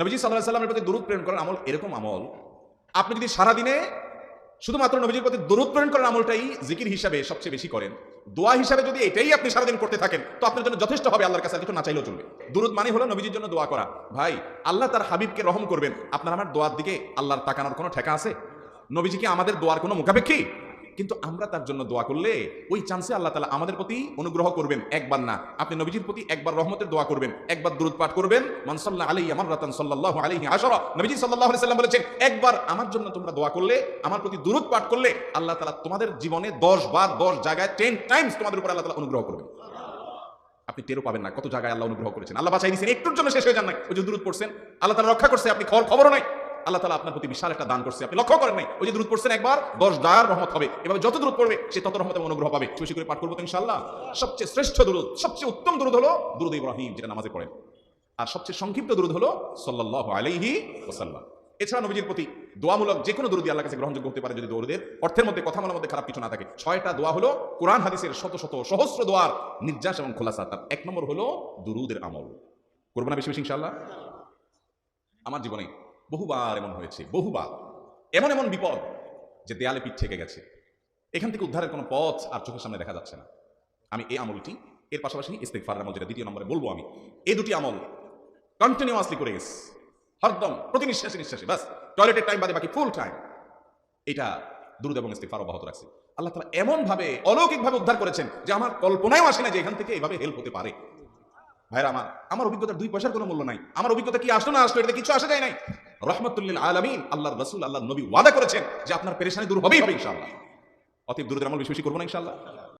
নবীজি সাল্লাল্লাহু আলাইহি সাল্লামের প্রতি দরুদ প্রেরণ করার আমল এরকম আমল, আপনি যদি সারাদিনে শুধুমাত্র নবীজির প্রতি দরুদ প্রেরণ করার আমলটাই জিকির হিসাবে সবচেয়ে বেশি করেন, দোয়া হিসাবে যদি এটাই আপনি সারাদিন করতে থাকেন, তো আপনার জন্য যথেষ্ট হবে আল্লাহর কাছে, কিছু না চাইলেও চলবে। দরুদ মানে হলো নবীজির জন্য দোয়া করা। ভাই, আল্লাহ তার হাবিবকে রহম করবেন, আপনার আমার দোয়ার দিকে আল্লাহর তাকানোর কোনো ঠেকা আছে? নবীজি কি আমাদের দোয়ার কোনো মুখাপেক্ষী? কিন্তু আমরা তার জন্য দোয়া করলে ওই চান্সে আল্লাহ তাআলা আমাদের প্রতি অনুগ্রহ করবেন। একবার না, আপনি নবীজির প্রতি একবার রহমতের দোয়া করবেন, একবার দরুদ পাঠ করবেন, মান সাল্লা আলাইহি মাররাতান সাল্লাল্লাহু আলাইহি আশরা। নবীজি সাল্লাল্লাহু আলাইহি সাল্লাম বলেছেন, একবার আমার জন্য তোমরা দোয়া করলে, আমার প্রতি দরুদ পাঠ করলে, আল্লাহ তাআলা তোমাদের জীবনে 10 বার 10 জায়গায় 10 টাইমস তোমাদের উপর আল্লাহ তাআলা অনুগ্রহ করবেন। আপনি টেরও পাবেন না কত জায়গায় আল্লাহ অনুগ্রহ করেছেন। আল্লাহ বাঁচাই দিয়েছেন, একটুর জন্য শেষ হয়ে যান নাই। ওই যে দরুদ পড়ছেন, আল্লাহ তাআলা রক্ষা করছে, আপনি খবরও নাই। আল্লাহ তাআলা আপনার প্রতি বিশাল একটা দান করছে, আপনি লক্ষ্য করেন নাই। ওই যে দরুদ পড়ছেন একবার, 10 ডায়ার রহমত হবে। এভাবে যত দরুদ পড়বে সে তত রহমত এবং অনুগ্রহ পাবে। বেশি করে পাঠ করবো তো ইনশাআল্লাহ। সবচেয়ে শ্রেষ্ঠ দরুদ, সবচেয়ে উত্তম দরুদ হলো দরুদ ইব্রাহিম, যেটা নামাজে পড়েন। আর সবচেয়ে সংক্ষিপ্ত দরুদ হলো সাল্লাল্লাহু আলাইহি ওয়াসাল্লাম। এছাড়া নবীজির প্রতি দোয়ামূলক যে কোনো দরুদই আল্লাহর কাছে গ্রহণযোগ্য হতে পারে, যদি দরুদের অর্থের মধ্যে, কথার মধ্যে খারাপ কিছু না থাকে। 6টা দোয়া হলো কোরআন হাদিসের শত শত সহস্র দোয়ার নির্যাস এবং খোলাসা। তার 1 নম্বর হলো দুরুদের আমল। করবো না বেশি বেশি ইনশাআল্লাহ? আমার জীবনে বহুবার এমন হয়েছে, বহুবার এমন এমন বিপদ যে দেয়ালে পিঠ থেকে গেছে, এখান থেকে উদ্ধারের কোনো পথ আর চোখের সামনে দেখা যাচ্ছে না। আমি এই আমলটি, এর পাশাপাশি ইস্তেগফারের আমল, যেটা 2 নম্বরে বলবো আমি, এই দুটি আমল কন্টিনিউয়াসলি করে গেছি, হরদম প্রতি নিঃশ্বাসে নিঃশ্বাসে, বাস টয়লেটের টাইম বাদে বাকি ফুল টাইম এটা দুরূদ এবং ইস্তেগফার অব্যাহত রাখছি। আল্লাহ তাআলা এমন ভাবে অলৌকিকভাবে উদ্ধার করেছেন যে আমার কল্পনায়ও আসে না যে এখান থেকে এভাবে হেল্প হতে পারে। ভাইরা আমার অভিজ্ঞতার 2 পয়সার কোনো মূল্য নাই। আমার অভিজ্ঞতা কি আসলো না আসলো, এটাতে কিছু আসে যায় নাই। রাহমাতুল লিল আলামিন, আল্লাহর রাসূল, আল্লাহর নবী ওয়াদা করেছেন যে আপনার পেরেশানি দূর হবেই হবে ইনশাআল্লাহ। অতএব দুরূদের আমল বেশি বেশি করবো না ইনশাআল্লাহ।